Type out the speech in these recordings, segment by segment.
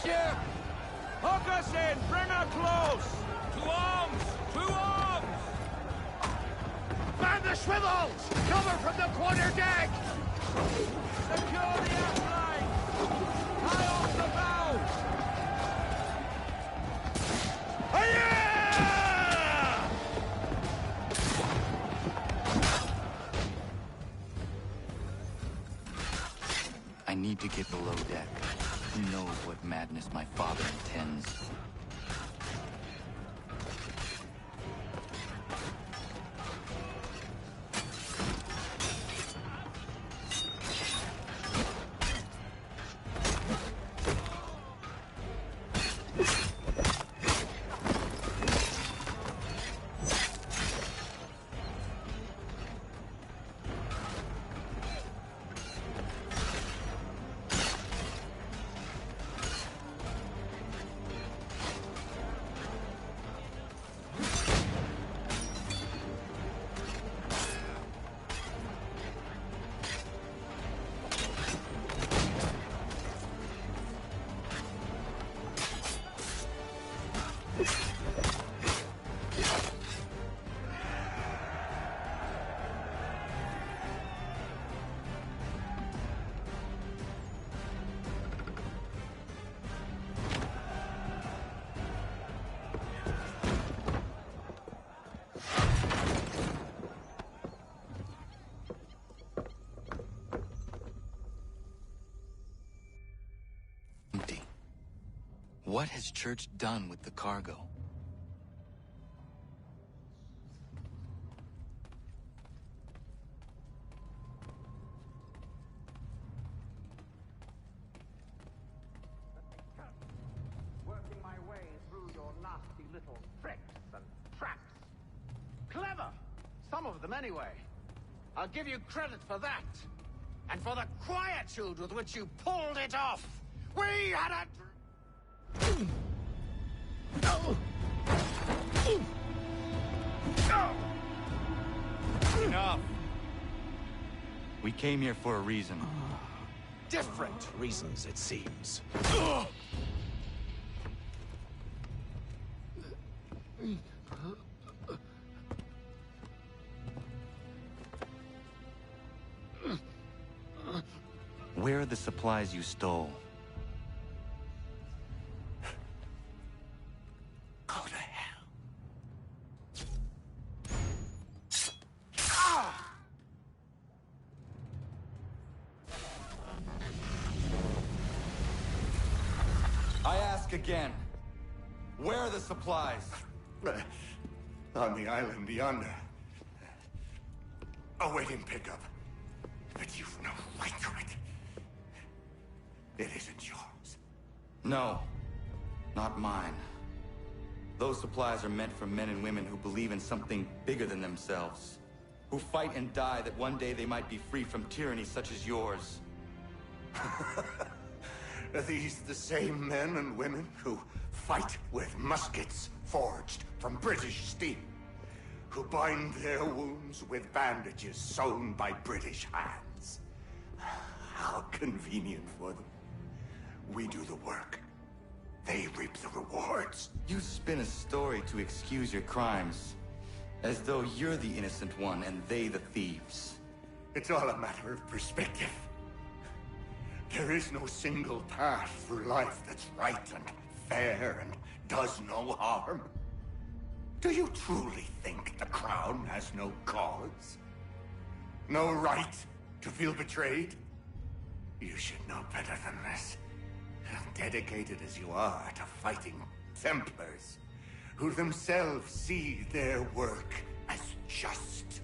ship! Hook us in! Bring her close! To arms! To arms! Man the swivels! Cover from the quarter deck! Secure the outline! Tie off the bow! Hiya! I need to get below deck. Who knows what madness my father intends? What has Church done with the cargo? Working my way through your nasty little tricks and traps. Clever! Some of them anyway. I'll give you credit for that. And for the quietude with which you pulled it off. We had a... Enough! We came here for a reason. Different reasons, it seems. Where are the supplies you stole? Go to hell. I ask again. Where are the supplies? On the island yonder. Awaiting pickup. But you've no right to it. It isn't yours. No, not mine. Those supplies are meant for men and women who believe in something bigger than themselves. Who fight and die that one day they might be free from tyranny such as yours. Are these the same men and women who fight with muskets forged from British steel? Who bind their wounds with bandages sewn by British hands? How convenient for them. We do the work. They reap the rewards. You spin a story to excuse your crimes, as though you're the innocent one and they the thieves. It's all a matter of perspective. There is no single path through life that's right and fair and does no harm. Do you truly think the Crown has no cause? No right to feel betrayed? You should know better than this. Dedicated as you are to fighting Templars, who themselves see their work as just.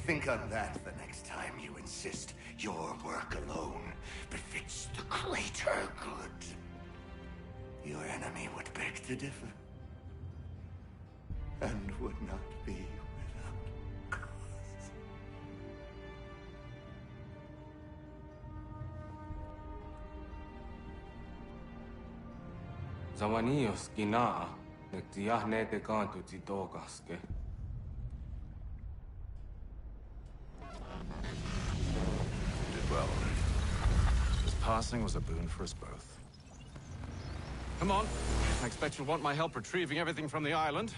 Think on that the next time you insist your work alone befits the greater good. Your enemy would beg to differ, and would not be without cause. Zawanios ginaa, nektiahne te kantu titokaske. Did well. This passing was a boon for us both. Come on. I expect you'll want my help retrieving everything from the island.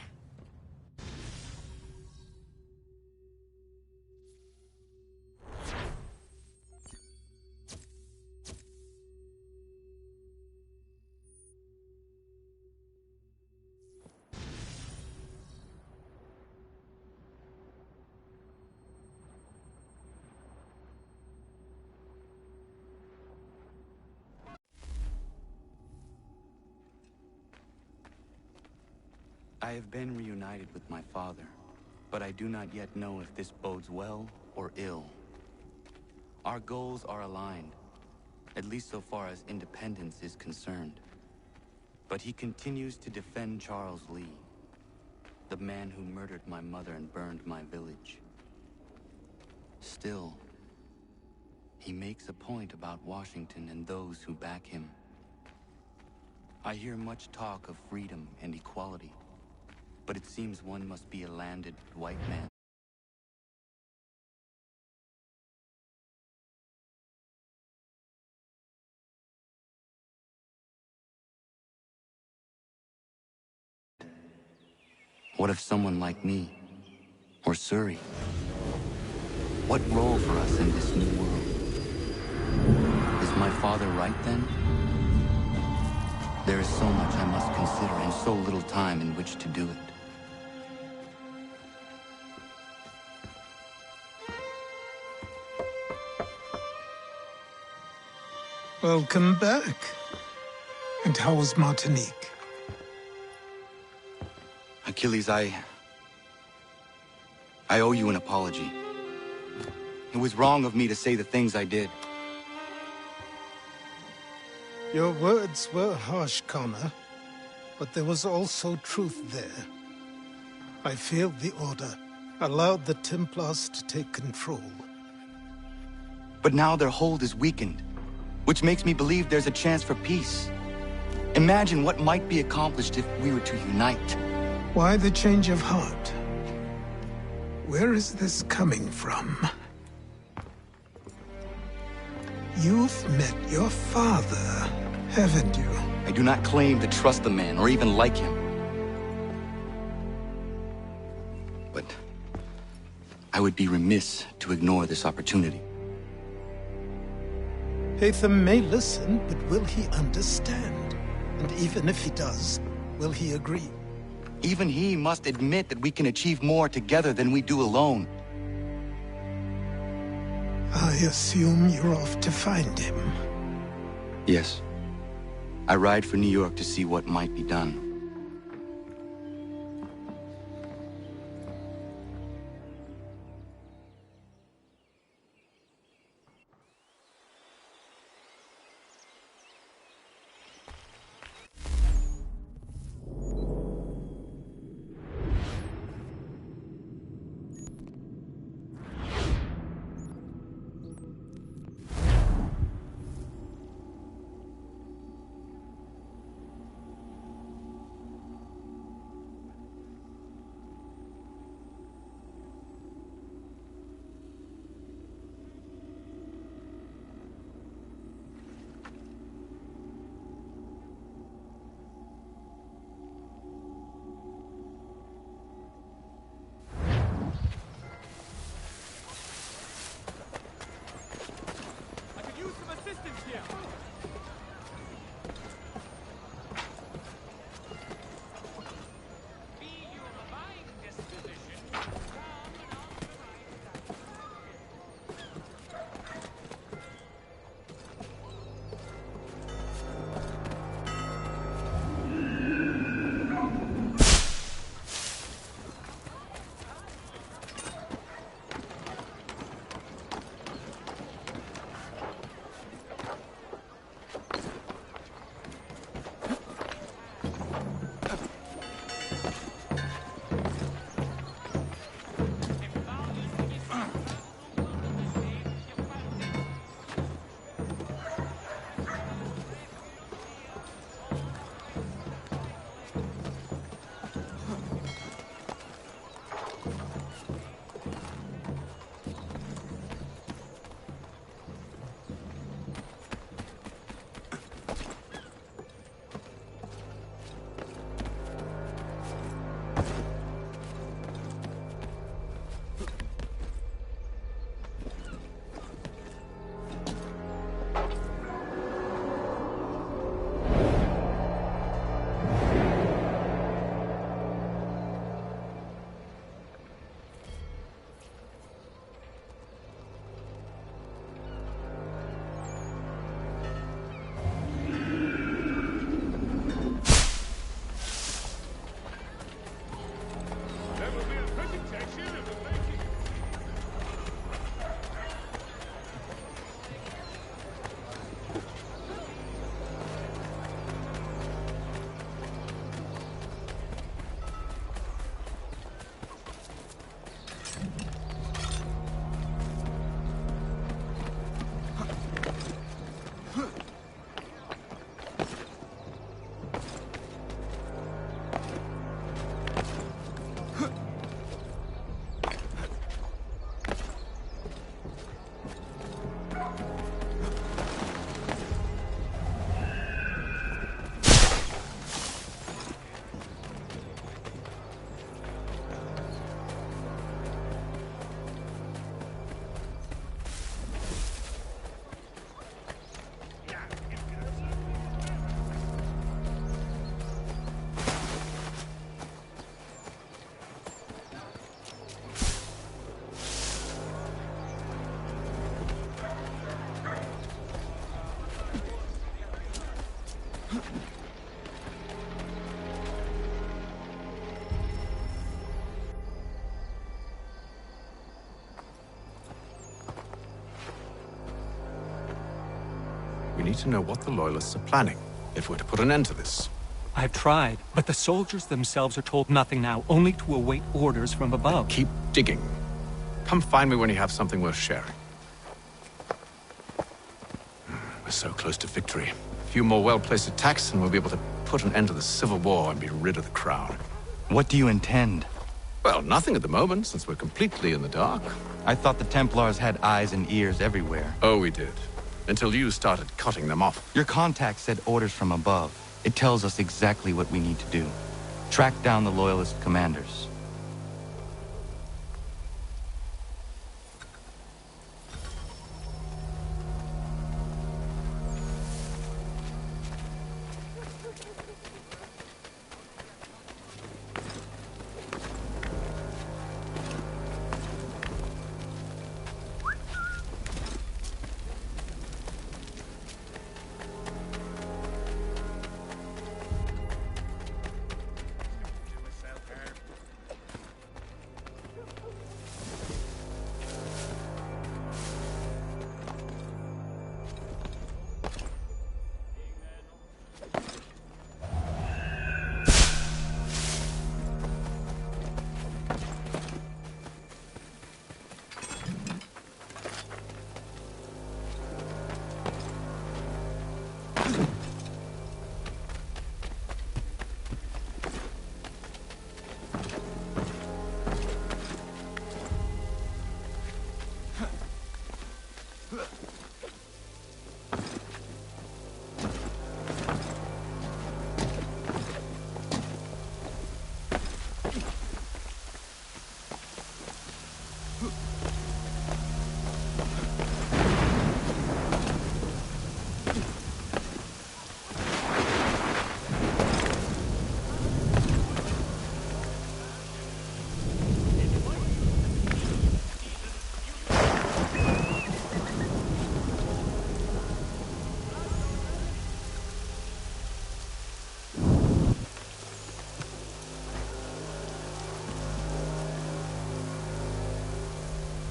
I have been reunited with my father, but I do not yet know if this bodes well or ill. Our goals are aligned, at least so far as independence is concerned. But he continues to defend Charles Lee, the man who murdered my mother and burned my village. Still, he makes a point about Washington and those who back him. I hear much talk of freedom and equality, but it seems one must be a landed white man. What if someone like me, or Surrey? What role for us in this new world? Is my father right then? There is so much I must consider and so little time in which to do it. Welcome back. And how was Martinique? Achilles, I owe you an apology. It was wrong of me to say the things I did. Your words were harsh, Connor, but there was also truth there. I failed the Order, allowed the Templars to take control. But now their hold is weakened, which makes me believe there's a chance for peace. Imagine what might be accomplished if we were to unite. Why the change of heart? Where is this coming from? You've met your father, haven't you? I do not claim to trust the man or even like him. But I would be remiss to ignore this opportunity. Hatham may listen, but will he understand? And even if he does, will he agree? Even he must admit that we can achieve more together than we do alone. I assume you're off to find him. Yes. I ride for New York to see what might be done. We need to know what the Loyalists are planning, if we're to put an end to this. I've tried, but the soldiers themselves are told nothing now, only to await orders from above. Keep digging. Come find me when you have something worth sharing. We're so close to victory. A few more well-placed attacks and we'll be able to put an end to the Civil War and be rid of the Crown. What do you intend? Well, nothing at the moment, since we're completely in the dark. I thought the Templars had eyes and ears everywhere. Oh, we did. Until you started cutting them off. Your contact said orders from above. It tells us exactly what we need to do. Track down the Loyalist commanders.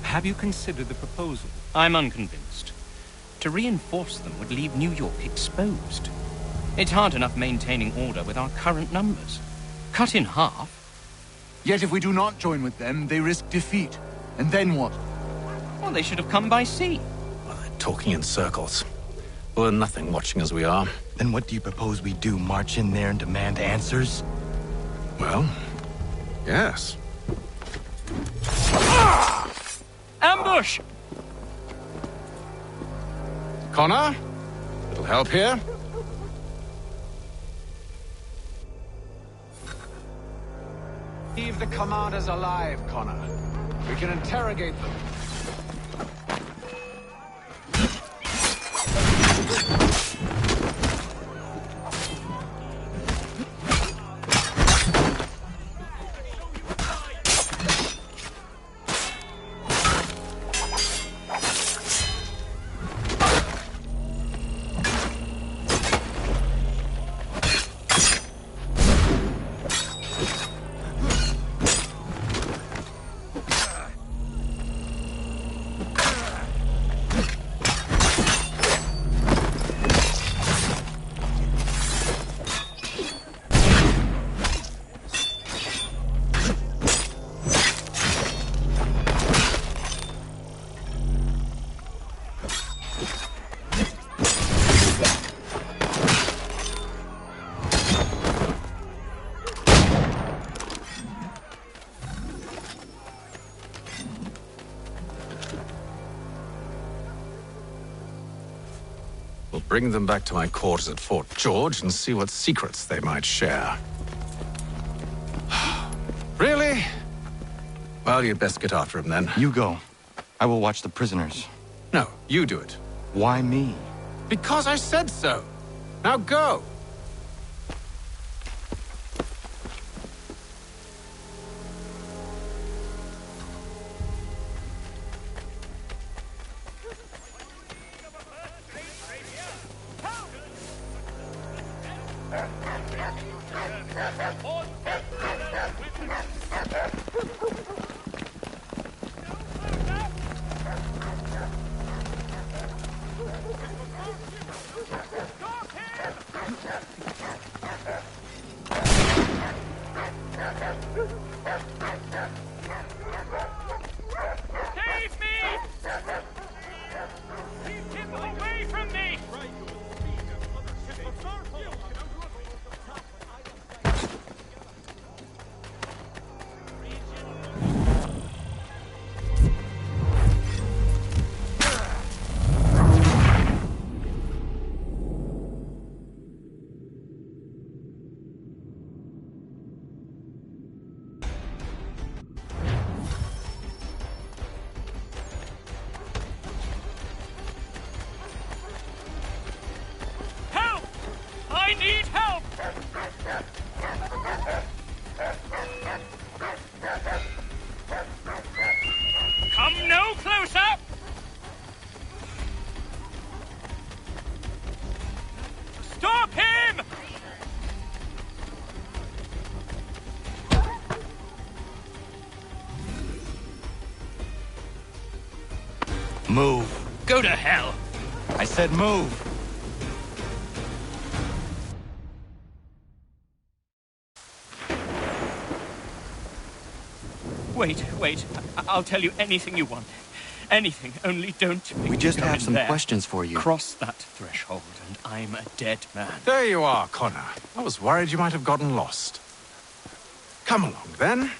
Have you considered the proposal? I'm unconvinced. To reinforce them would leave New York exposed. It's hard enough maintaining order with our current numbers. Cut in half. Yet if we do not join with them, they risk defeat. And then what? Well, they should have come by sea. Well, they're talking in circles. We're nothing watching as we are. Then what do you propose we do? March in there and demand answers? Well, yes. Ambush! Connor? Little help here? Leave the commanders alive, Connor. We can interrogate them. We'll bring them back to my quarters at Fort George and see what secrets they might share. Really? Well, you'd best get after him then. You go. I will watch the prisoners. No, you do it. Why me? Because I said so. Now go. Move. Go to hell! I said move. Wait. I'll tell you anything you want. Anything, only don't make We just me go have in some there. questions for you. Cross that threshold, and I'm a dead man. There you are, Connor. I was worried you might have gotten lost. Come along, then.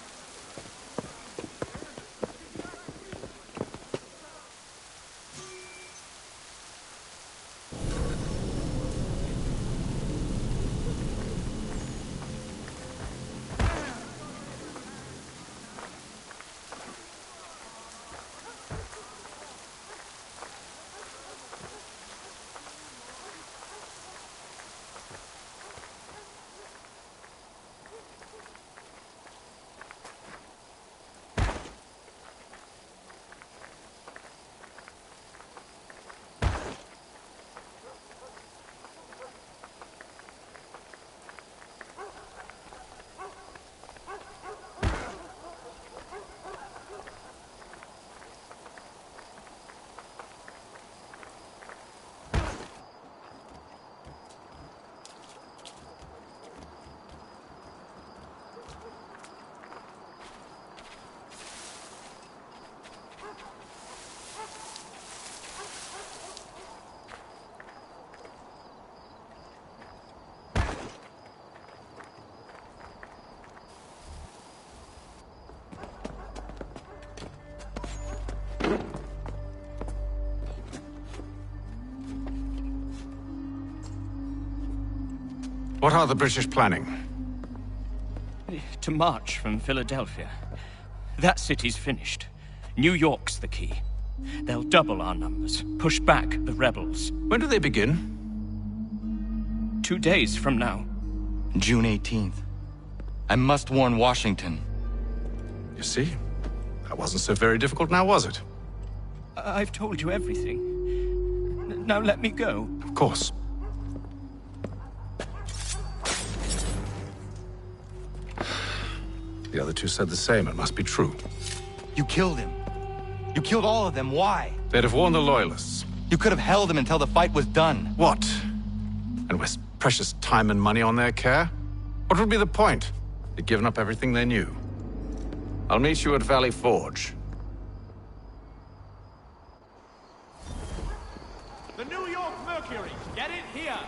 What are the British planning? To march from Philadelphia. That city's finished. New York's the key. They'll double our numbers, push back the rebels. When do they begin? 2 days from now. June 18th. I must warn Washington. You see? That wasn't so very difficult now, was it? I've told you everything. Now let me go. Of course. The other two said the same. It must be true. You killed him. You killed all of them. Why? They'd have warned the Loyalists. You could have held him until the fight was done. What? And waste precious time and money on their care? What would be the point? They'd given up everything they knew. I'll meet you at Valley Forge. The New York Mercury. Get it here.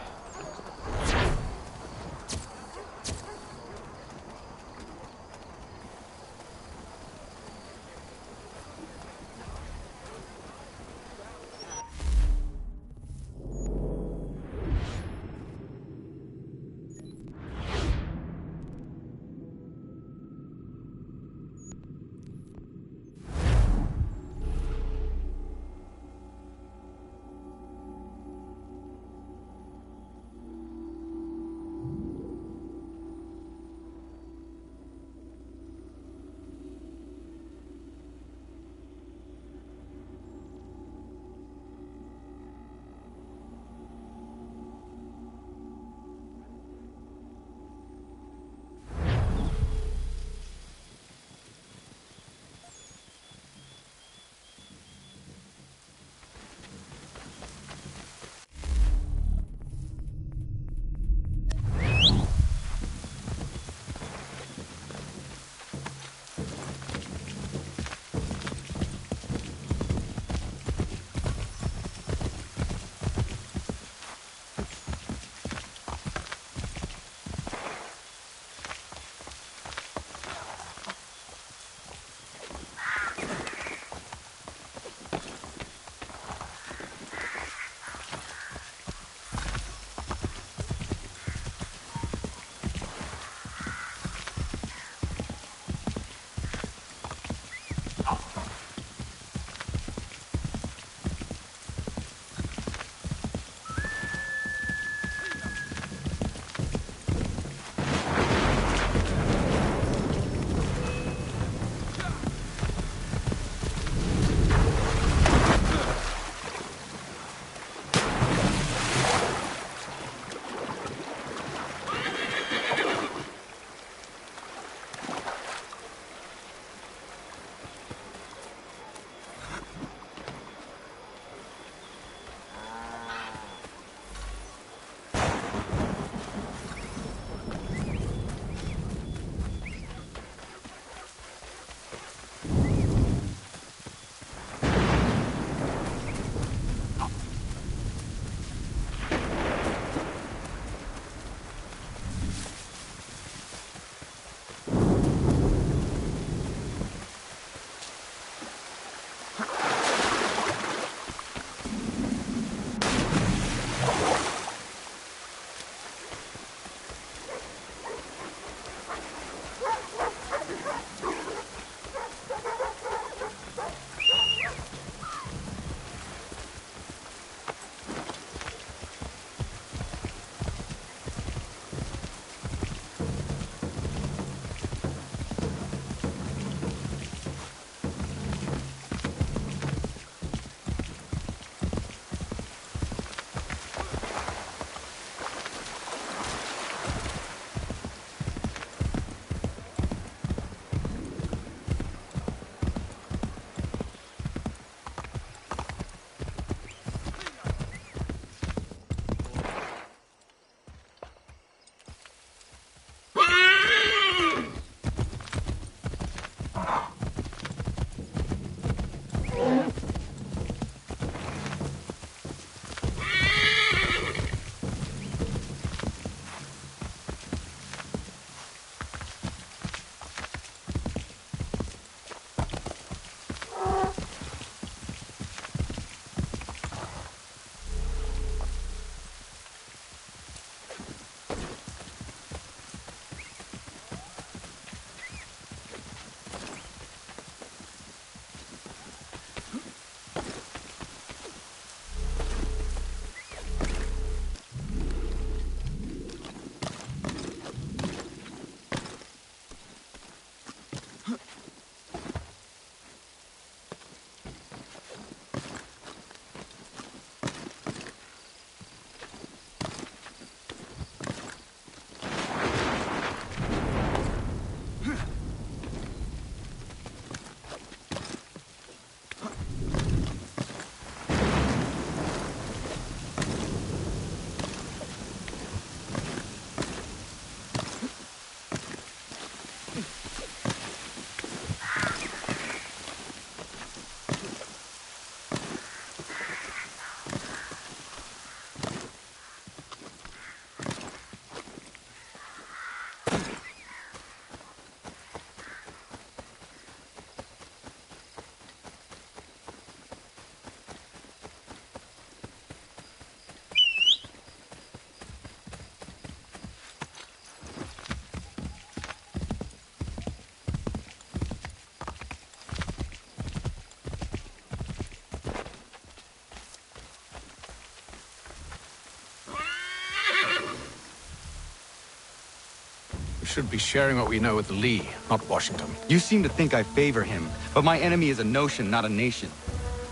should be sharing what we know with Lee, not Washington. You seem to think I favor him, but my enemy is a notion, not a nation.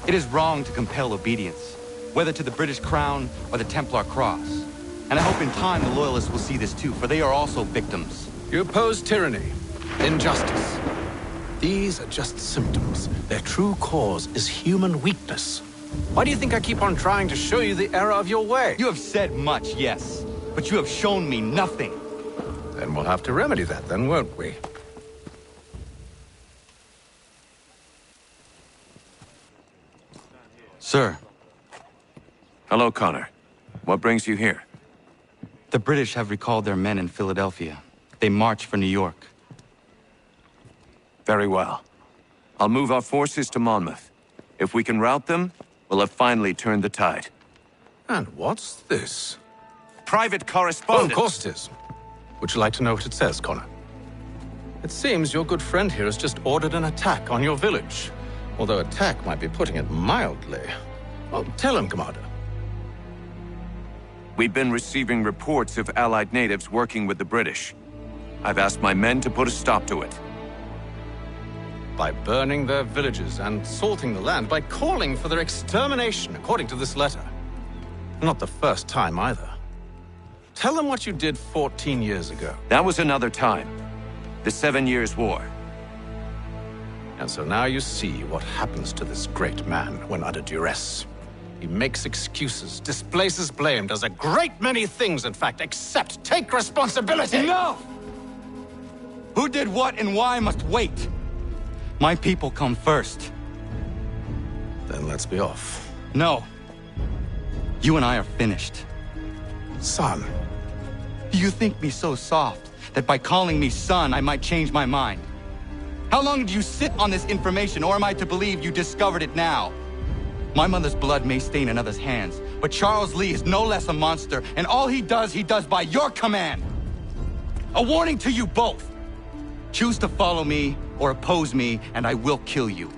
It is wrong to compel obedience, whether to the British Crown or the Templar Cross. And I hope in time the Loyalists will see this too, for they are also victims. You oppose tyranny, injustice. These are just symptoms. Their true cause is human weakness. Why do you think I keep on trying to show you the error of your way? You have said much, yes, but you have shown me nothing. Then we'll have to remedy that then, won't we? Sir. Hello, Connor. What brings you here? The British have recalled their men in Philadelphia. They march for New York. Very well. I'll move our forces to Monmouth. If we can rout them, we'll have finally turned the tide. And what's this? Private Oh, correspondence! of course it is. Would you like to know what it says, Connor? It seems your good friend here has just ordered an attack on your village. Although attack might be putting it mildly. Well, tell him, Commander. We've been receiving reports of Allied natives working with the British. I've asked my men to put a stop to it. By burning their villages and salting the land, by calling for their extermination, according to this letter. Not the first time, either. Tell them what you did 14 years ago. That was another time. The 7 Years' War. And so now you see what happens to this great man when under duress. He makes excuses, displaces blame, does a great many things, in fact, except take responsibility! Enough! Who did what and why must wait. My people come first. Then let's be off. No. You and I are finished. Son. You think me so soft that by calling me son, I might change my mind? How long did you sit on this information, or am I to believe you discovered it now? My mother's blood may stain another's hands, but Charles Lee is no less a monster, and all he does by your command. A warning to you both. Choose to follow me or oppose me, and I will kill you.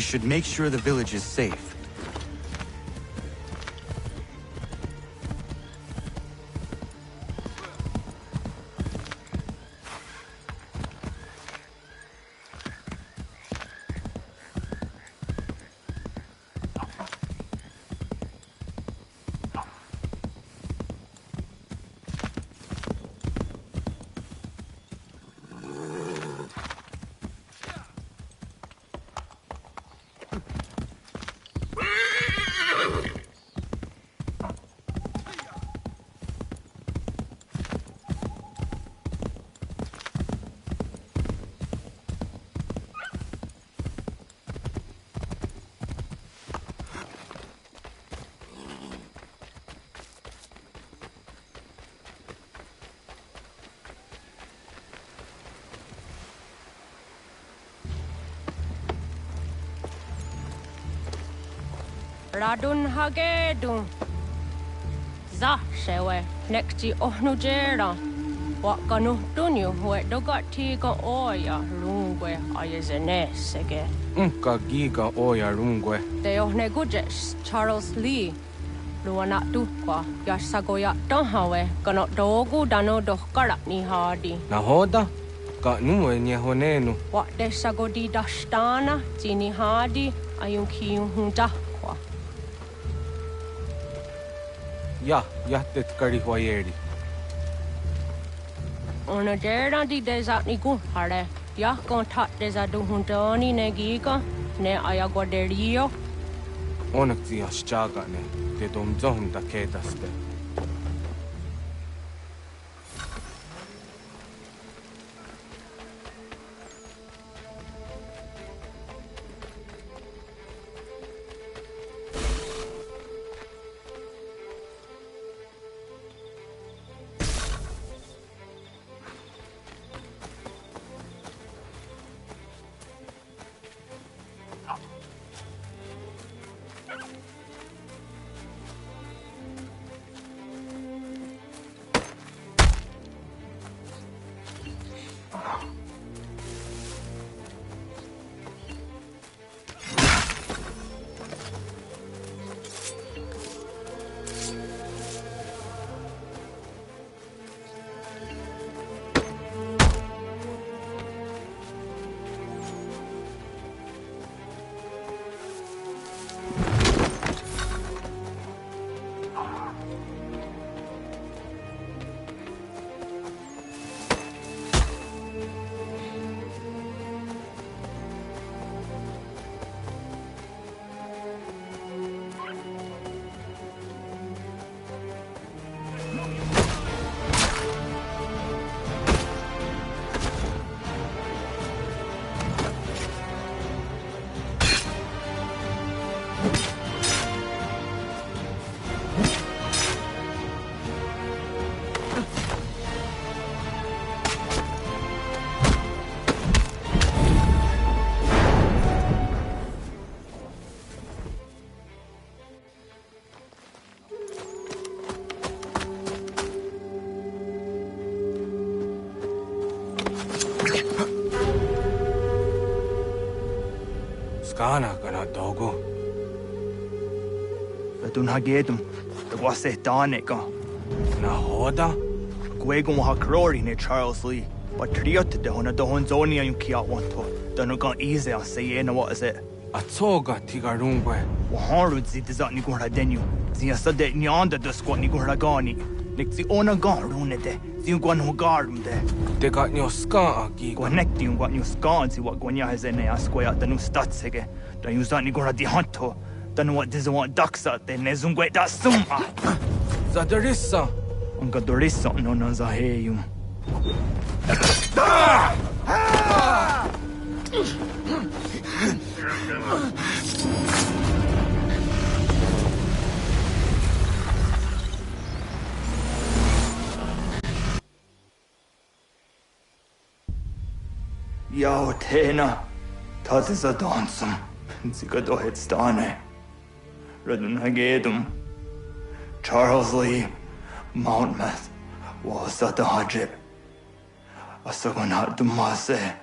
should make sure the village is safe. Radun hagedun. Za shewe nekti ohnujera. Wakanu dunyu we dogati ga oya rungwe ayezenesege. Unka giga oya rungwe. De ohne gujes Charles Lee. Luana tukwa yasagoya donhawe kano dogu dano dohkara ni hadi. Nahoda? Ka nuwe nye honenu. Wa de sagodi dashtana zini hadi ayun kiyun hunta. Ja, jättet kari huajeri. Ona dera di desa ni hare. Ja kontat desa du huntoni ne giga ne ayaguaderio. Onneksi jasjagane, te dom zonda kedaste. Skana kana dogo. Radun hagedum, the wase daneka. Nahoda? Gwegum ha krori ne Charles Lee. But triot de hona do honzonia yung kia wanto. Dano gan easy a say na what is it? Atsoga tigarungwe. Waharud zi dizat ni gura denu. Zi asade nyanda de squat ni gura gani. Nik zi ona gan rune de. Zi gwan ho garum de. De got nyo ska aki. Gwanek di yung gwan nyo ska zi wat gwanya hezene asquaya danu statsege. Dan yung zat ni gura di hanto. Danu wat dizo want daksa de ne zungwe da summa. Zadarissa. Unga dorissa no na zaheyum. Yao tena, dat is a dansum. Zika dohet stane. Radun hagedum. Charles Lee, Mountmouth, was at the hajib. Asagonat dumase.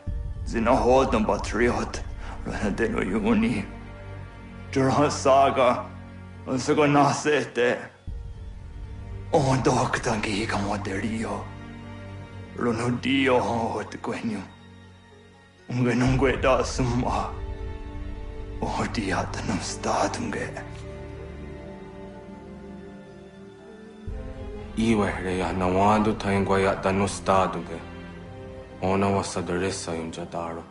Zina hodam batriot. Rana deno yuni. Dura saga, and so go nasete. On doctangi camoterio. Ronodio hot quenu. Ungenungue da summa. O diatanum statunge. Iwereya nawadu taingwaya danustaduge. Ona wasadaresa yunjadaro.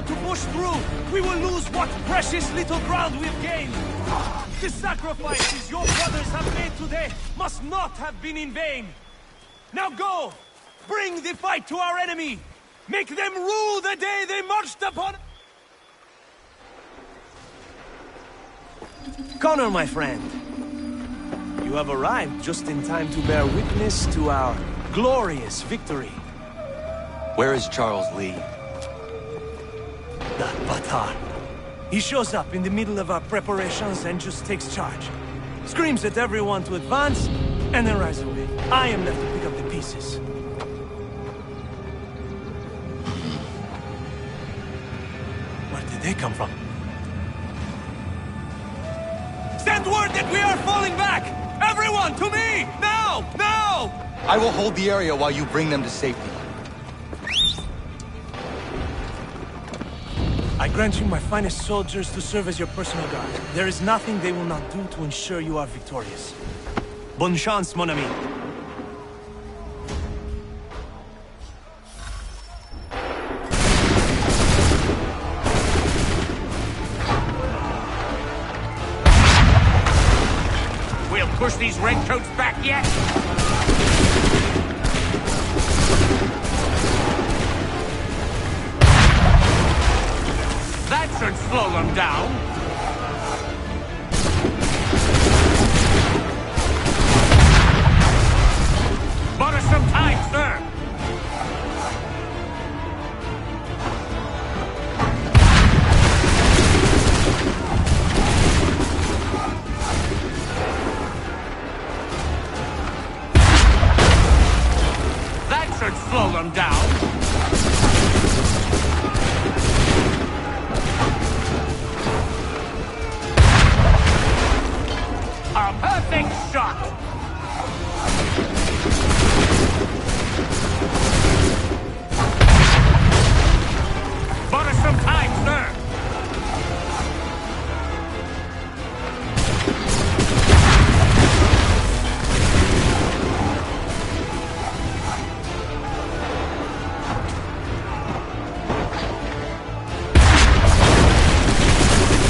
To push through, we will lose what precious little ground we've gained. The sacrifices your brothers have made today must not have been in vain. Now go! Bring the fight to our enemy! Make them rue the day they marched upon... Connor, my friend. You have arrived just in time to bear witness to our glorious victory. Where is Charles Lee? That Batar. He shows up in the middle of our preparations and just takes charge. Screams at everyone to advance, and then rides away. I am left to pick up the pieces. Where did they come from? Send word that we are falling back! Everyone, to me! Now! Now! I will hold the area while you bring them to safety. I grant you my finest soldiers to serve as your personal guard. There is nothing they will not do to ensure you are victorious. Bonne chance, mon ami. We'll push these redcoats back yet? That should slow them down. Butter some time, sir. That should slow them down. A perfect shot! Butter some time, sir!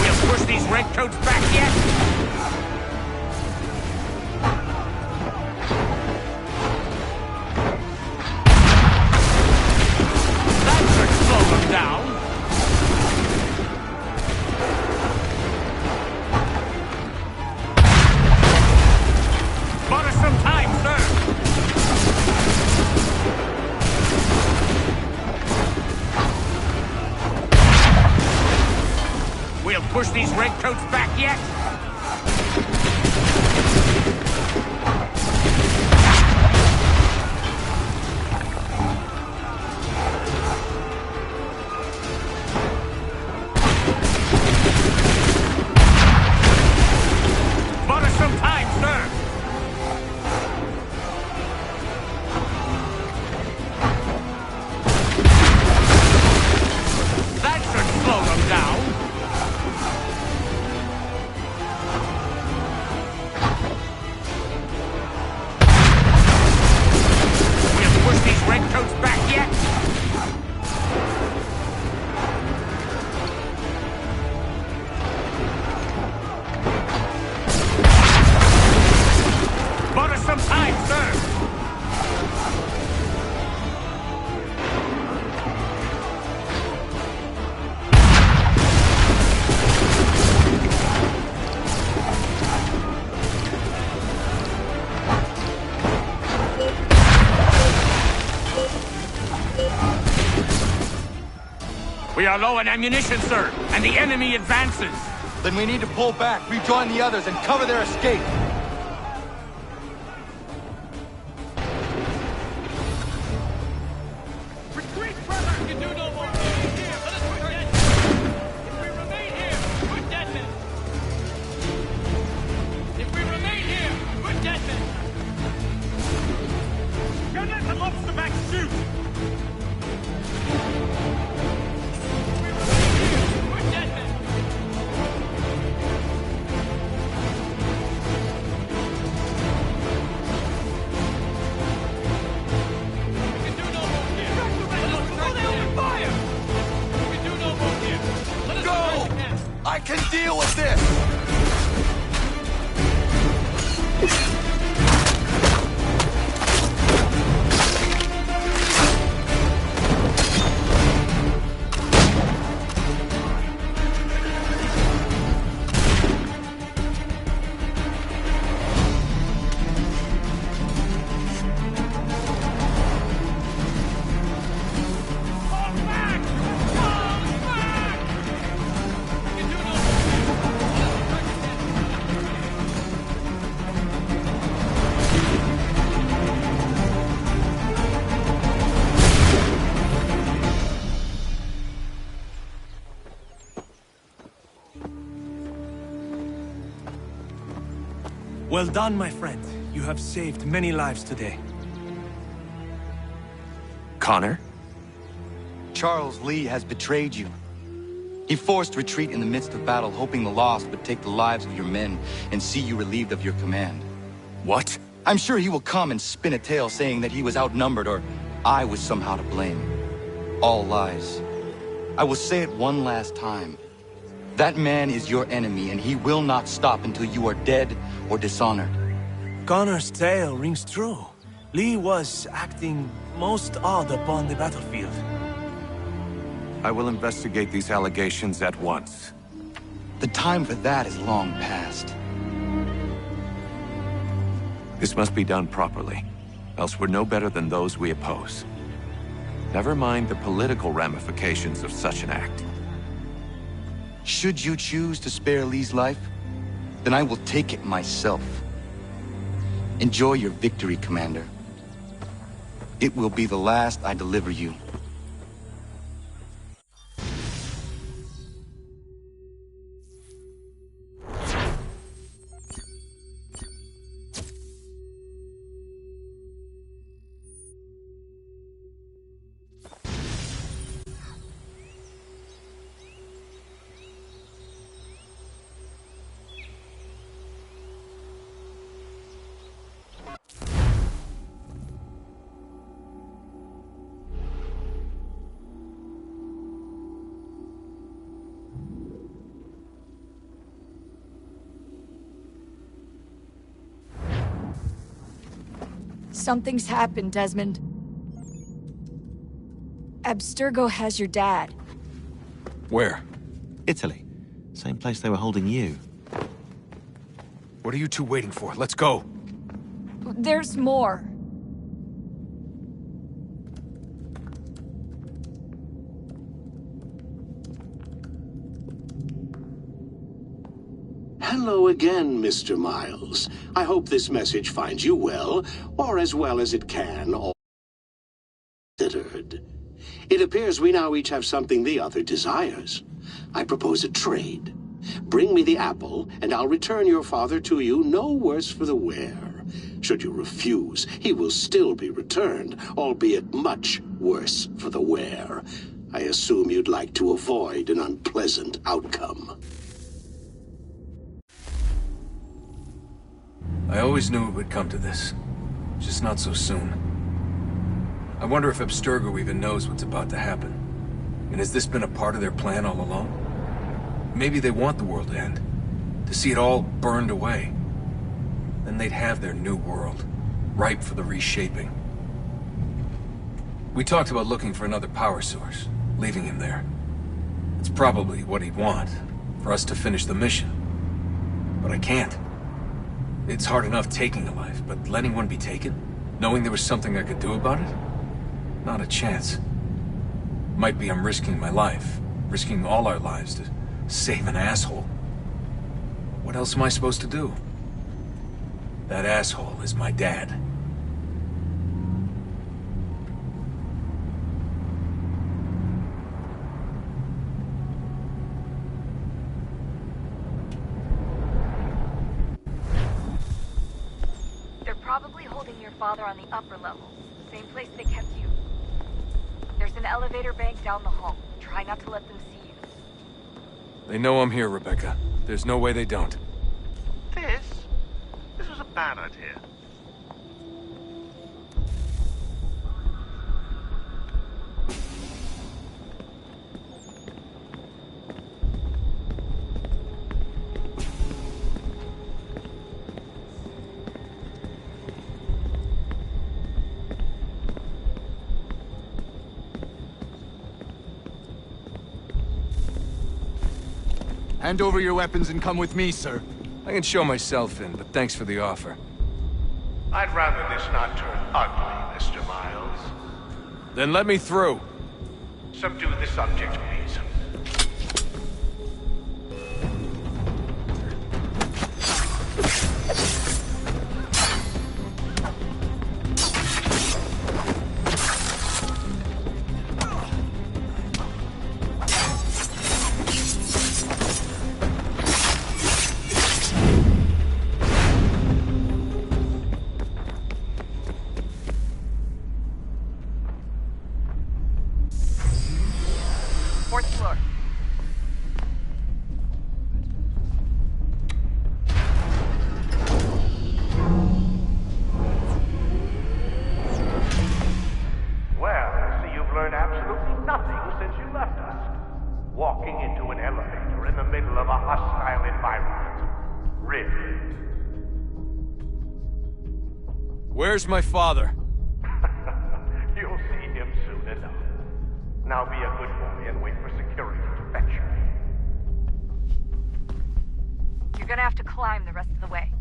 We'll push these redcoats back yet? We'll push these redcoats back yet? Bought us some time, sir! That should slow them down! Redcoats back yet? Bought us some time, sir! We are low on ammunition, sir, and the enemy advances. Then we need to pull back, rejoin the others, and cover their escape. Retreat, brother! We can do no more. Here, let us forget. If we remain here, we're dead men. If we remain here, we're dead men. Don't let the lobster back shoot! I can deal with this! Well done, my friend. You have saved many lives today. Connor? Charles Lee has betrayed you. He forced retreat in the midst of battle, hoping the lost would take the lives of your men and see you relieved of your command. What? I'm sure he will come and spin a tale saying that he was outnumbered or I was somehow to blame. All lies. I will say it one last time. That man is your enemy, and he will not stop until you are dead or dishonored. Connor's tale rings true. Lee was acting most odd upon the battlefield. I will investigate these allegations at once. The time for that is long past. This must be done properly, else we're no better than those we oppose. Never mind the political ramifications of such an act. Should you choose to spare Lee's life, then I will take it myself. Enjoy your victory, Commander. It will be the last I deliver you. Something's happened, Desmond. Abstergo has your dad. Where? Italy. Same place they were holding you. What are you two waiting for? Let's go. There's more. Hello again, Mr. Miles. I hope this message finds you well, or as well as it can, all considered. It appears we now each have something the other desires. I propose a trade. Bring me the apple, and I'll return your father to you no worse for the wear. Should you refuse, he will still be returned, albeit much worse for the wear. I assume you'd like to avoid an unpleasant outcome. I always knew it would come to this. Just not so soon. I wonder if Abstergo even knows what's about to happen. And has this been a part of their plan all along? Maybe they want the world to end. To see it all burned away. Then they'd have their new world, ripe for the reshaping. We talked about looking for another power source, leaving him there. It's probably what he'd want, for us to finish the mission. But I can't. It's hard enough taking a life, but letting one be taken? Knowing there was something I could do about it? Not a chance. Might be I'm risking my life, risking all our lives to save an asshole. What else am I supposed to do? That asshole is my dad. They're probably holding your father on the upper level, same place they kept you. There's an elevator bank down the hall. Try not to let them see you. They know I'm here, Rebecca. There's no way they don't. This was a bad idea. Hand over your weapons and come with me, sir. I can show myself in, but thanks for the offer. I'd rather this not turn ugly, Mr. Miles. Then let me through. Subdue the subject, please. Fourth floor. Well, I see you've learned absolutely nothing since you left us. Walking into an elevator in the middle of a hostile environment. Really? Where's my father? You'll see him soon enough. Now be a good boy and wait for security to fetch you. You're gonna have to climb the rest of the way.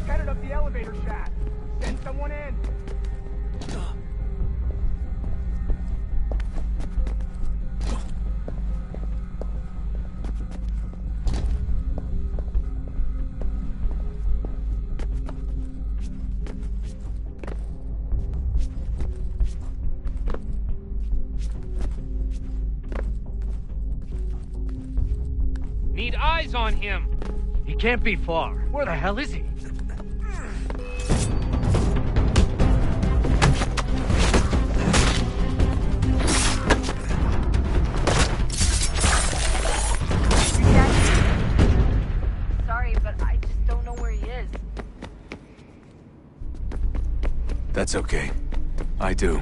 Headed up the elevator shaft. Send someone in. Need eyes on him. He can't be far. Where the hell is he? Sorry, but I just don't know where he is. That's okay. I do.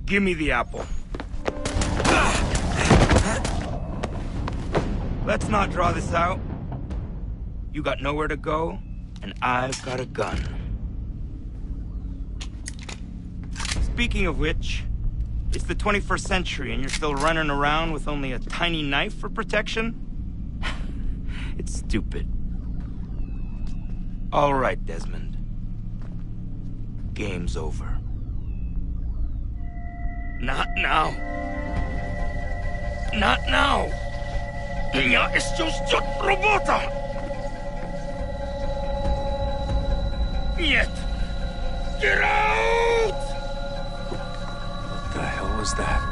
Give me the apple. Let's not draw this out. You got nowhere to go, and I've got a gun. Speaking of which, it's the 21st century and you're still running around with only a tiny knife for protection? It's stupid. All right, Desmond. Game's over. Not now. Not now. Я еще ждет работа. Нет. Get out! What the hell was that?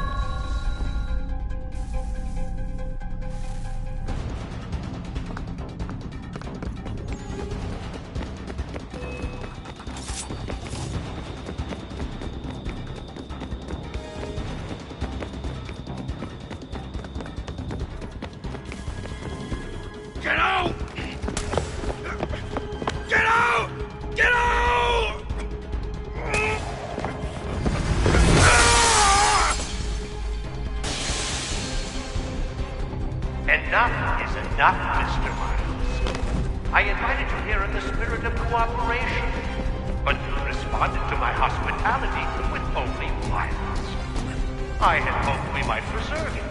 Get out! Get out! Get out! Enough is enough, Mr. Miles. I invited you here in the spirit of cooperation, but you responded to my hospitality with only violence. I had hoped we might preserve you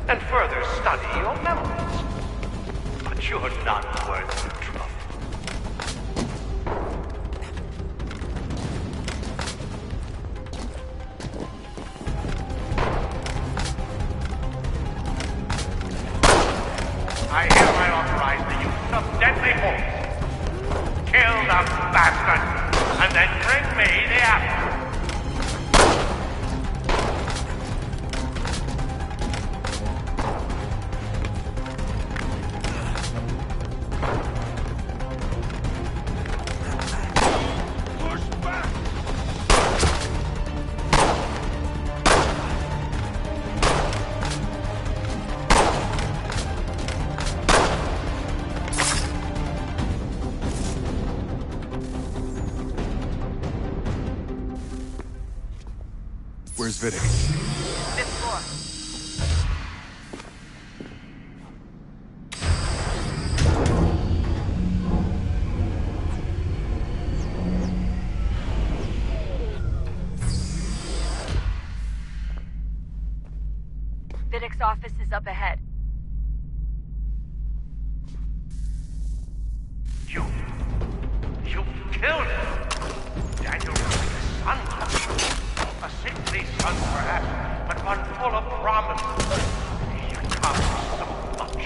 and further study your memories. But you're not worth the trouble. I hereby authorize the use of deadly force. Kill the bastard, and then bring me the apple. Where's Vidic? Fifth floor. Vidic's office is up ahead. You killed him. Daniel was like a son. A sickly son, perhaps, but one full of promise. He accomplished so much,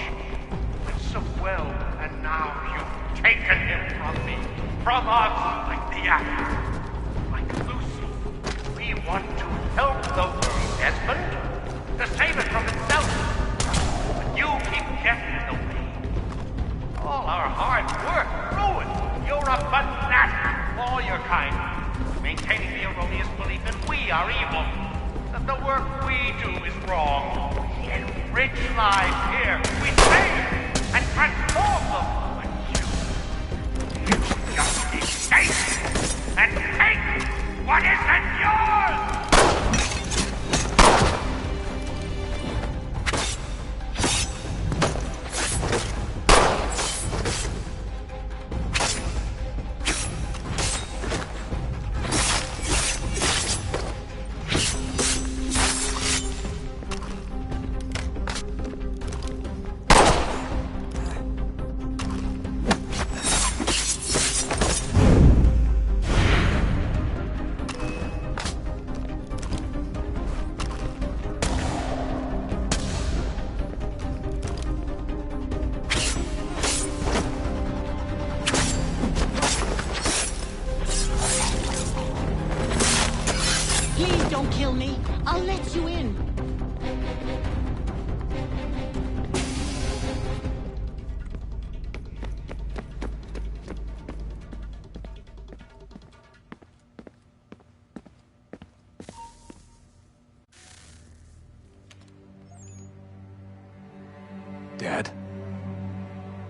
and so well, and now you've taken him from me, from us, like the apple, like Lucy. We want to help the world, Desmond, to save it from itself. But you keep getting in the way. All our hard work ruined. You're a fanatic, all your kind. Maintaining the erroneous belief that we are evil, that the work we do is wrong. We enrich lives here, we save and transform them. But you just keep safe and take what isn't yours! Please don't kill me. I'll let you in. Dad?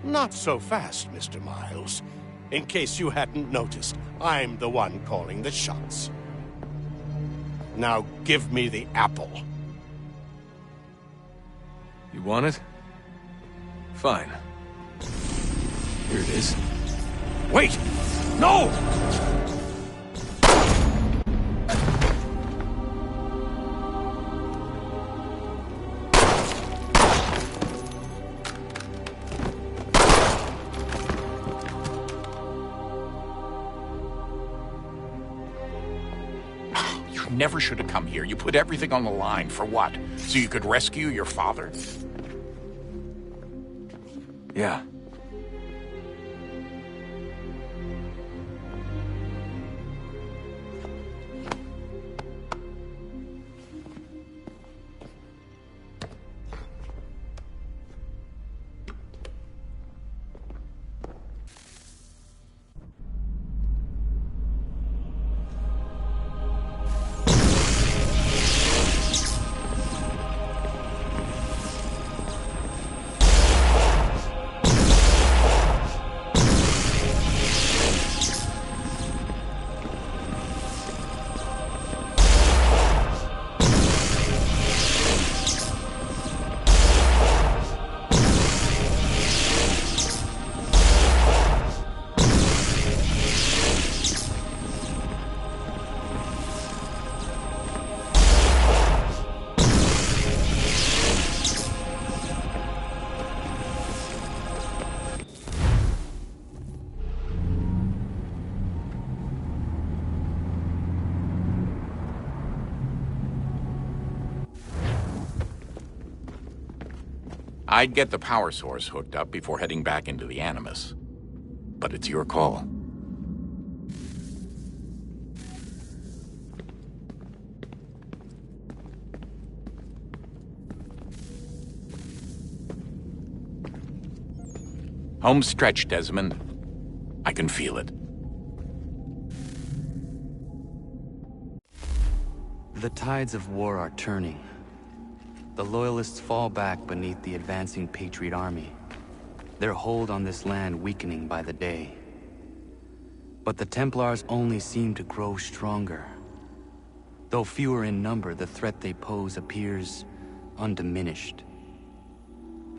Not so fast, Mr. Miles. In case you hadn't noticed, I'm the one calling the shots. Now give me the apple. You want it? Fine. Here it is. Wait! No! You never should have come here. You put everything on the line. For what? So you could rescue your father? Yeah. I'd get the power source hooked up before heading back into the Animus. But it's your call. Home stretch, Desmond. I can feel it. The tides of war are turning. The Loyalists fall back beneath the advancing Patriot army, their hold on this land weakening by the day. But the Templars only seem to grow stronger. Though fewer in number, the threat they pose appears undiminished.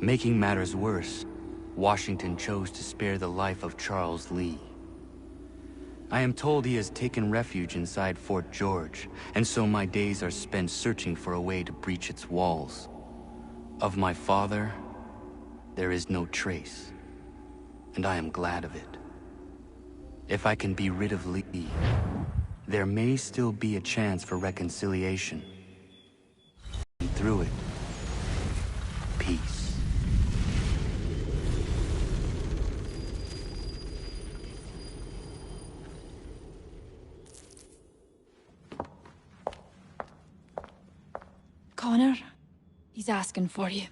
Making matters worse, Washington chose to spare the life of Charles Lee. I am told he has taken refuge inside Fort George, and so my days are spent searching for a way to breach its walls. Of my father, there is no trace, and I am glad of it. If I can be rid of Lee, there may still be a chance for reconciliation. And through it, peace. Connor, he's asking for you.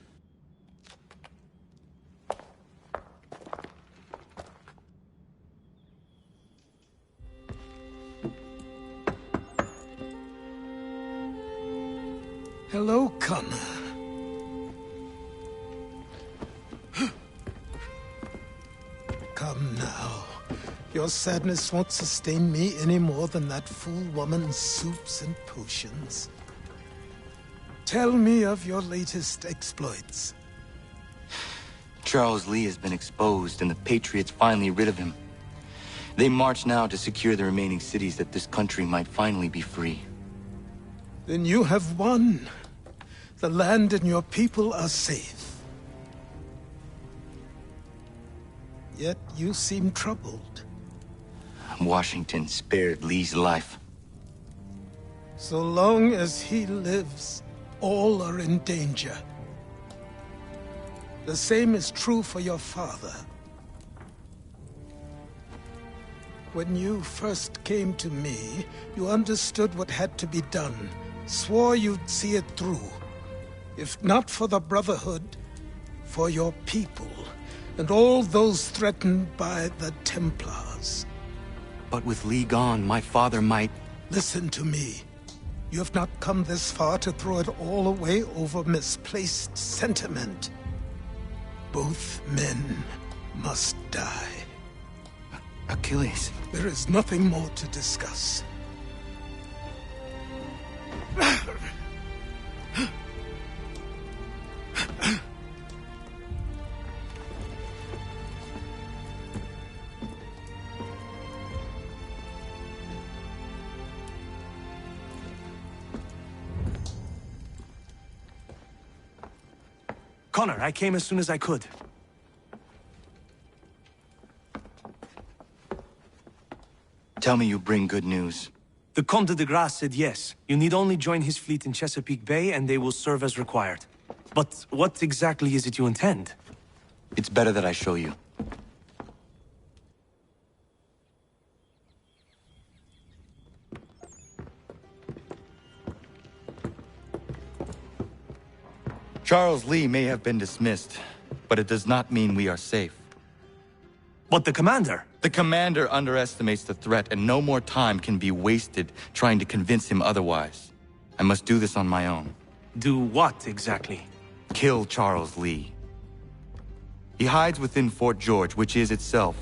Hello, Connor. Come now. Your sadness won't sustain me any more than that fool woman's soups and potions. Tell me of your latest exploits. Charles Lee has been exposed, and the Patriots finally rid of him. They march now to secure the remaining cities that this country might finally be free. Then you have won. The land and your people are safe. Yet you seem troubled. Washington spared Lee's life. So long as he lives, all are in danger. The same is true for your father. When you first came to me, you understood what had to be done, swore you'd see it through. If not for the Brotherhood, for your people, and all those threatened by the Templars. But with Lee gone, my father might... Listen to me. You have not come this far to throw it all away over misplaced sentiment. Both men must die. Achilles. There is nothing more to discuss. Connor, I came as soon as I could. Tell me you bring good news. The Comte de Grasse said yes. You need only join his fleet in Chesapeake Bay and they will serve as required. But what exactly is it you intend? It's better that I show you. Charles Lee may have been dismissed, but it does not mean we are safe. But the commander? The commander underestimates the threat, and no more time can be wasted trying to convince him otherwise. I must do this on my own. Do what, exactly? Kill Charles Lee. He hides within Fort George, which is itself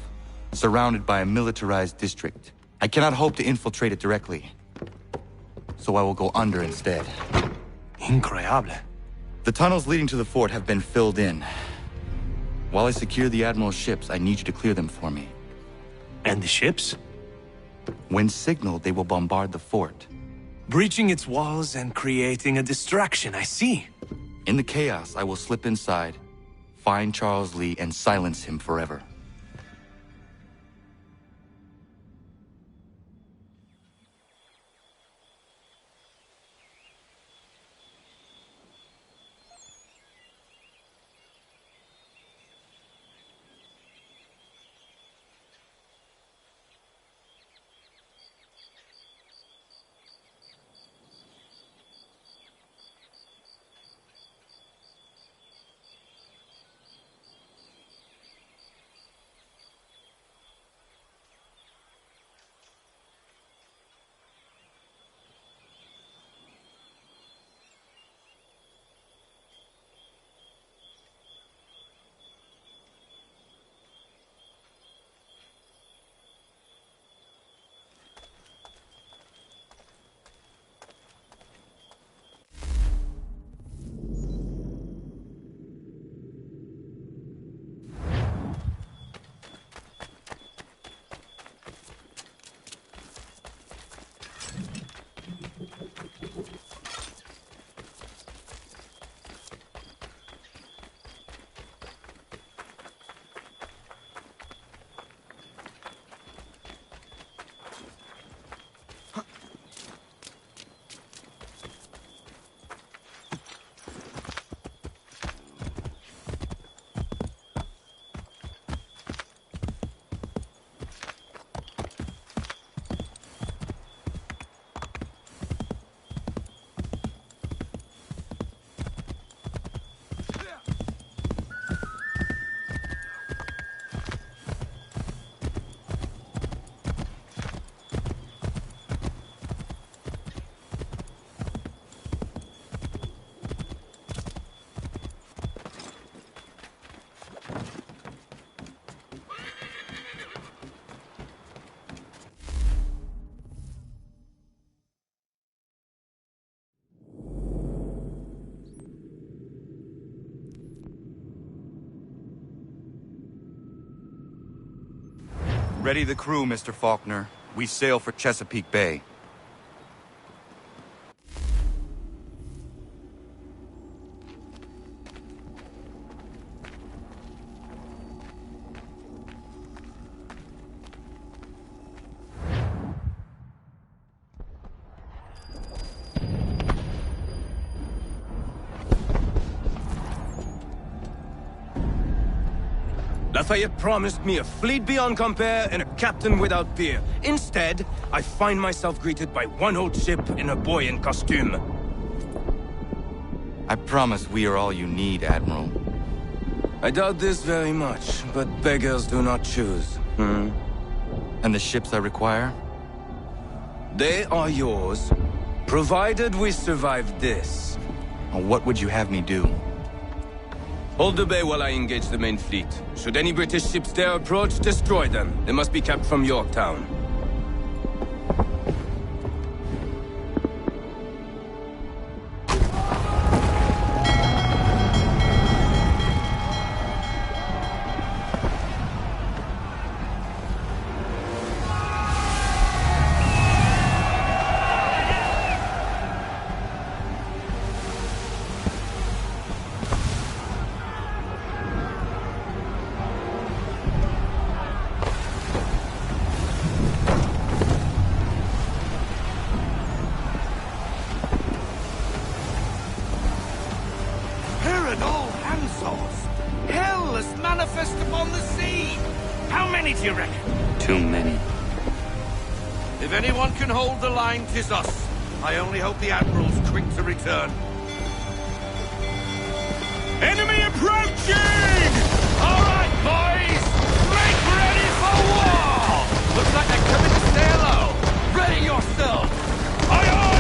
surrounded by a militarized district. I cannot hope to infiltrate it directly, so I will go under instead. Incroyable. The tunnels leading to the fort have been filled in. While I secure the Admiral's ships, I need you to clear them for me. And the ships? When signaled, they will bombard the fort. Breaching its walls and creating a distraction, I see. In the chaos, I will slip inside, find Charles Lee, and silence him forever. Ready the crew, Mr. Faulkner. We sail for Chesapeake Bay. Lafayette promised me a fleet beyond compare and a captain without peer. Instead, I find myself greeted by one old ship and a boy in costume. I promise we are all you need, Admiral. I doubt this very much, but beggars do not choose. And the ships I require? They are yours, provided we survive this. What would you have me do? Hold the bay while I engage the main fleet. Should any British ships dare approach, destroy them. They must be kept from Yorktown. Loyalists manifest upon the sea! How many do you reckon? Too many. If anyone can hold the line, 'tis us. I only hope the Admiral's quick to return. Enemy approaching! All right, boys! Make ready for war! Looks like they're coming to stay low. Ready yourselves! Aye, aye!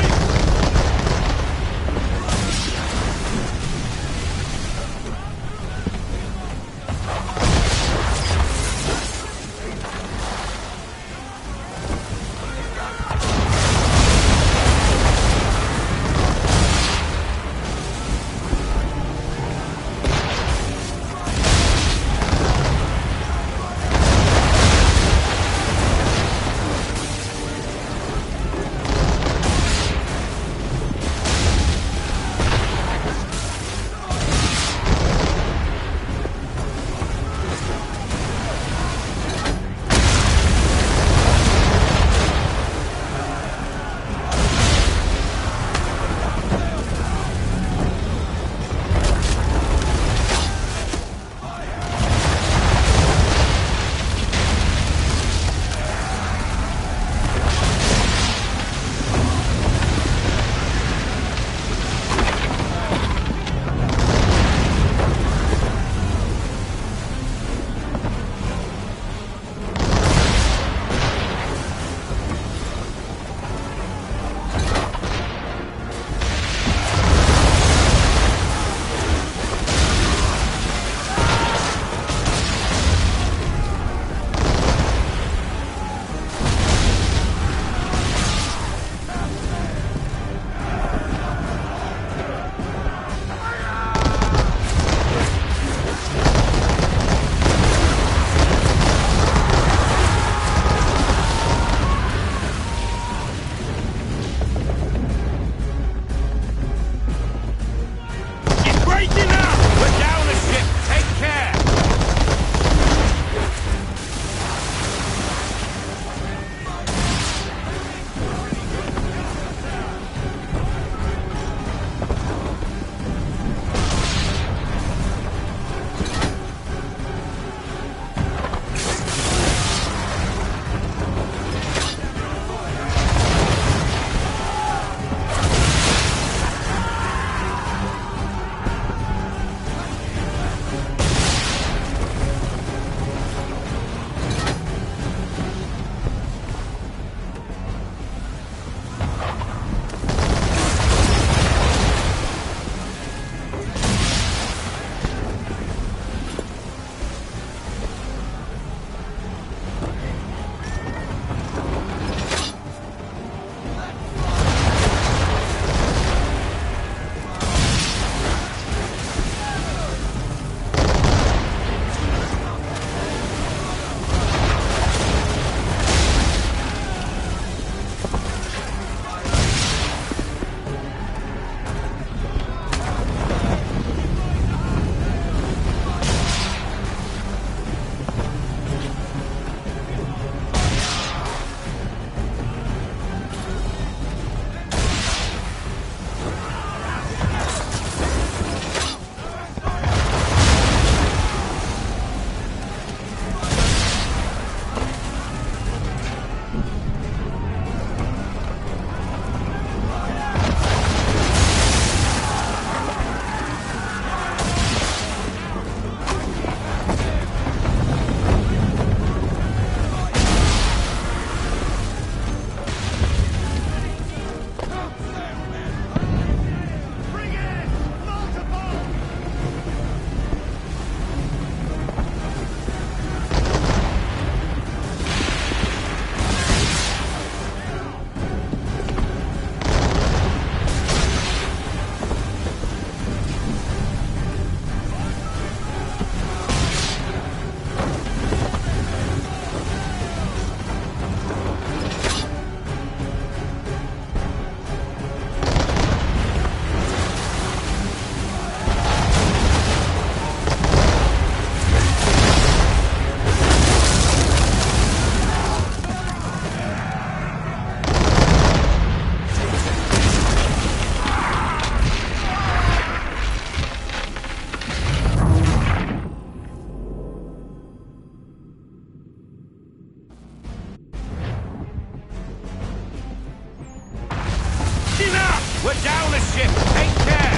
Enough! We're down a ship. Take care.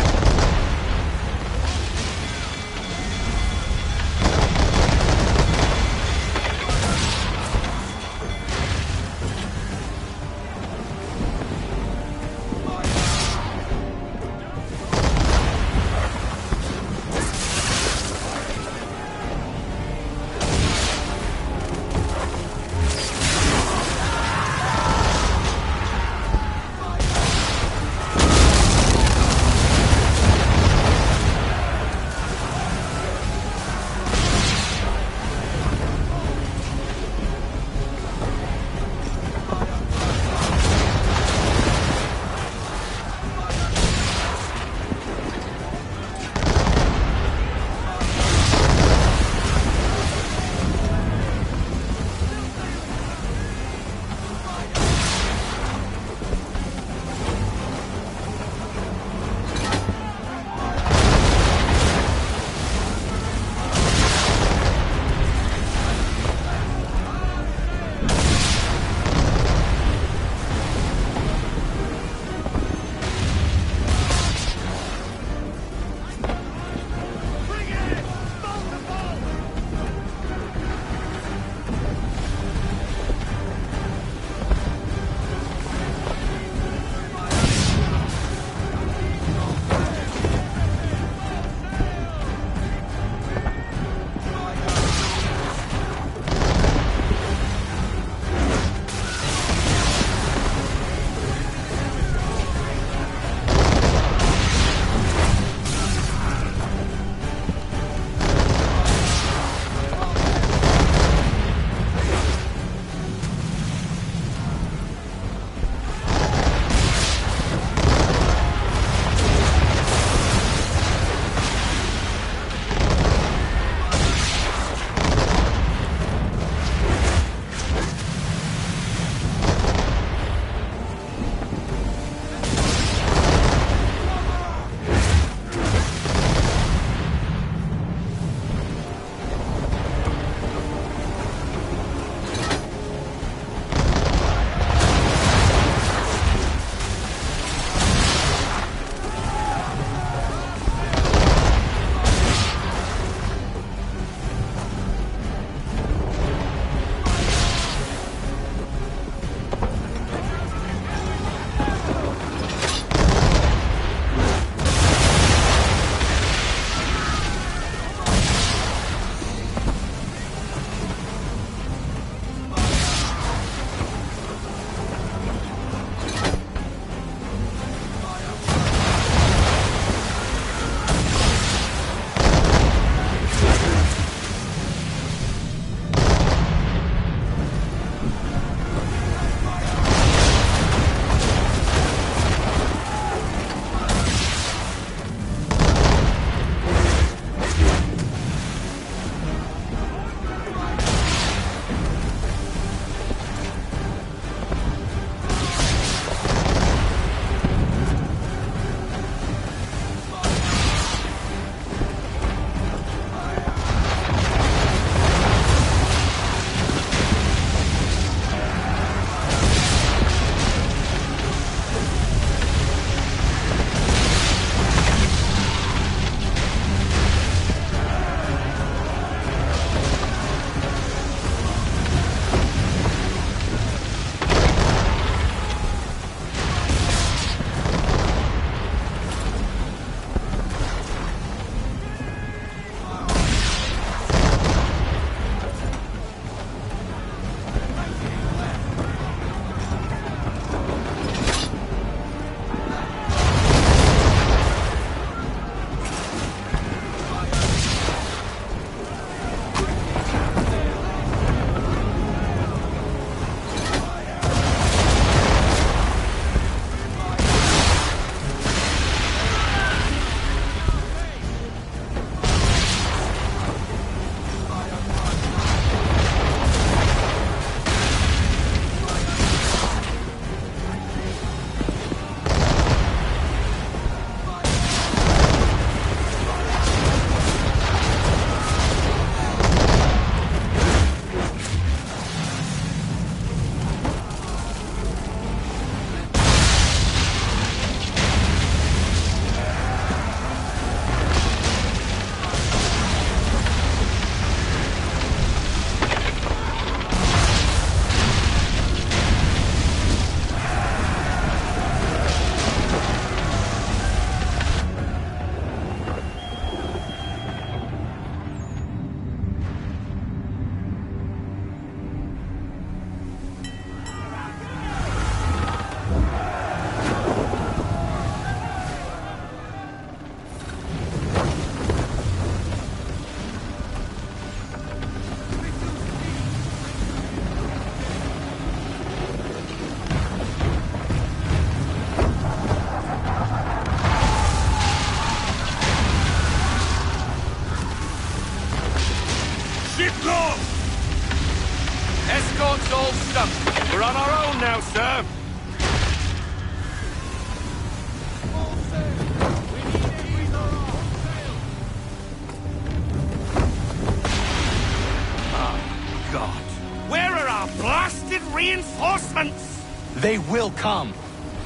They will come.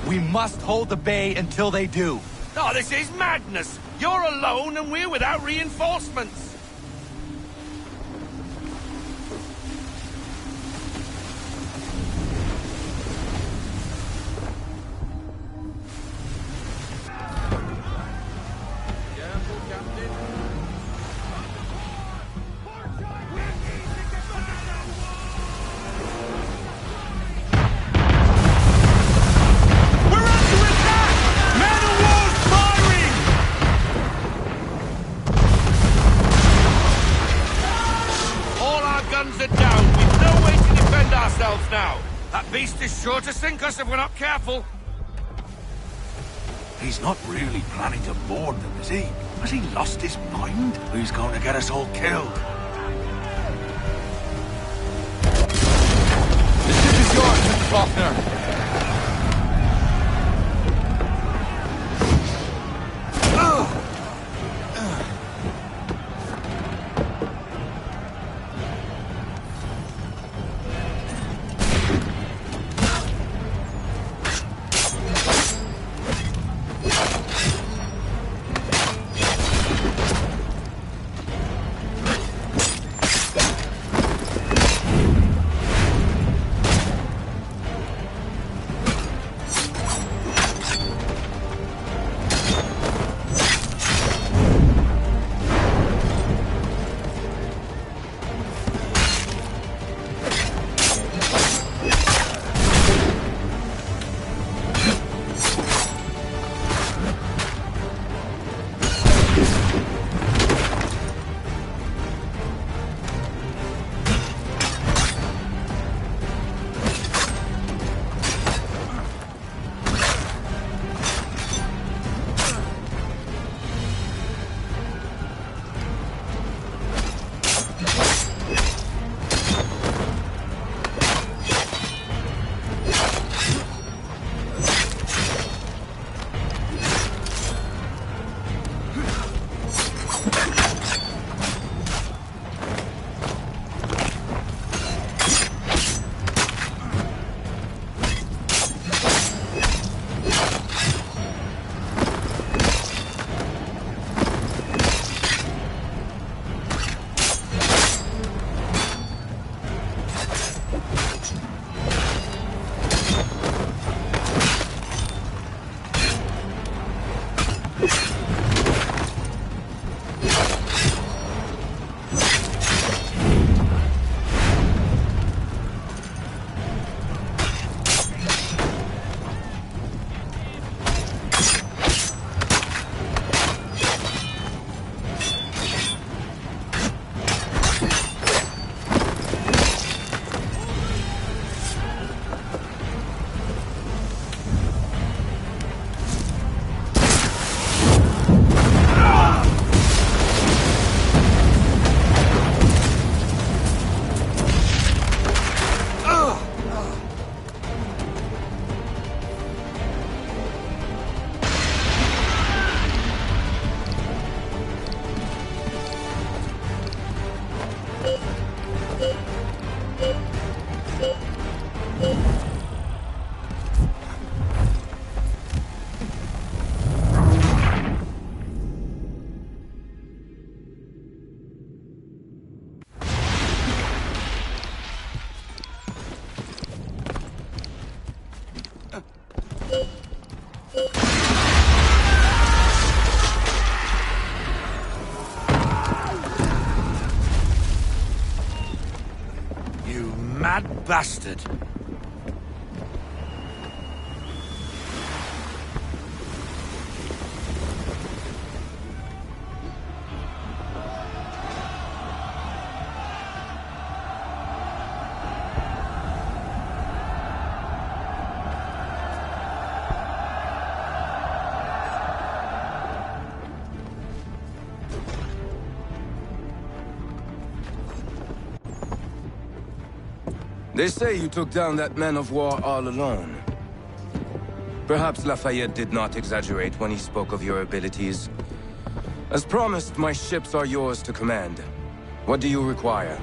We must hold the bay until they do. Oh, this is madness! You're alone and we're without reinforcements! Now. That beast is sure to sink us if we're not careful. He's not really planning to board them, is he? Has he lost his mind? He's going to get us all killed. The ship is yours, Mr. Faulkner. Mad bastard. They say you took down that man of war all alone. Perhaps Lafayette did not exaggerate when he spoke of your abilities. As promised, my ships are yours to command. What do you require?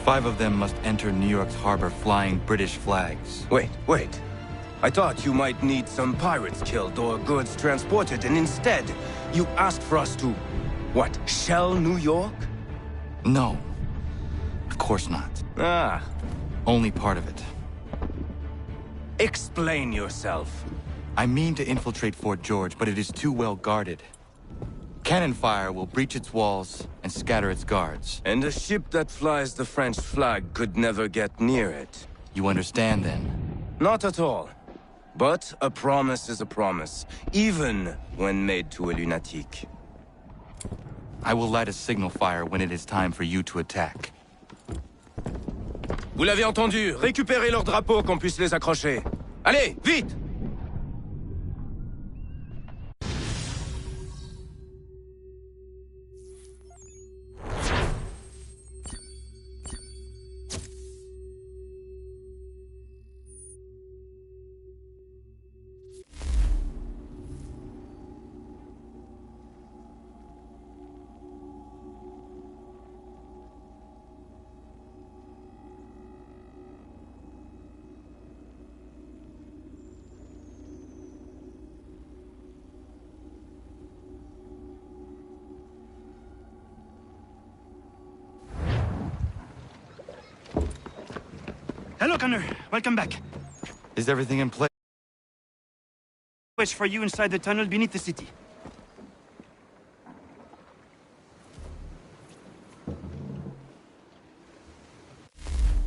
5 of them must enter New York's harbor flying British flags. Wait. I thought you might need some pirates killed or goods transported, and instead, you asked for us to, what, shell New York? No. Of course not. Ah. Only part of it. Explain yourself. I mean to infiltrate Fort George, but it is too well guarded. Cannon fire will breach its walls and scatter its guards. And a ship that flies the French flag could never get near it. You understand, then? Not at all. But a promise is a promise, even when made to a lunatic. I will light a signal fire when it is time for you to attack. Vous l'avez entendu, récupérez leurs drapeaux qu'on puisse les accrocher. Allez, vite! Hello, Connor. Welcome back. Is everything in place? Wish for you inside the tunnel beneath the city.